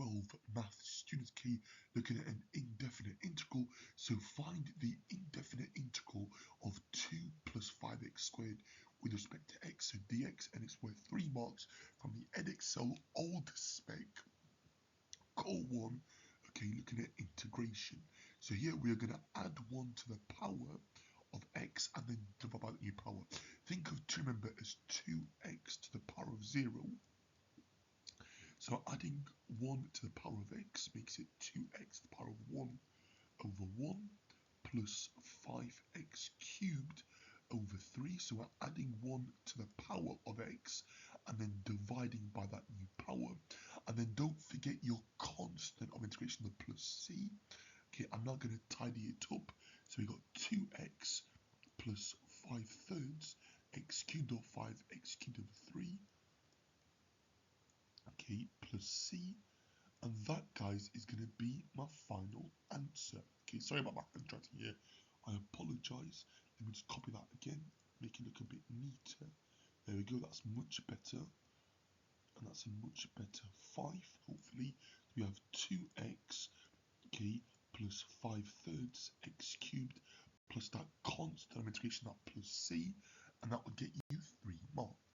12 math students, okay, looking at an indefinite integral. So find the indefinite integral of 2 plus 5x squared with respect to x, so dx, and it's worth 3 marks from the Edexcel old spec. Goal 1, okay, looking at integration. So here we are going to add 1 to the power of x and then divide by the new power. Think of 2, remember, as 2x to the power of 0. So adding 1 to the power of x makes it 2x to the power of 1 over 1 plus 5x cubed over 3. So we're adding 1 to the power of x and then dividing by that new power. And then don't forget your constant of integration, the plus c. Okay, I'm now going to tidy it up. So we got 2x plus 5/3 x cubed over 5x cubed over 3. Okay, plus c. And that, guys, is going to be my final answer. Okay, sorry about my handwriting here. I apologise. Let me just copy that again, make it look a bit neater. There we go, that's much better. And that's a much better 5, hopefully. We have 2x, okay, plus 5/3 x cubed, plus that constant of integration, that plus c, and that would get you 3 marks.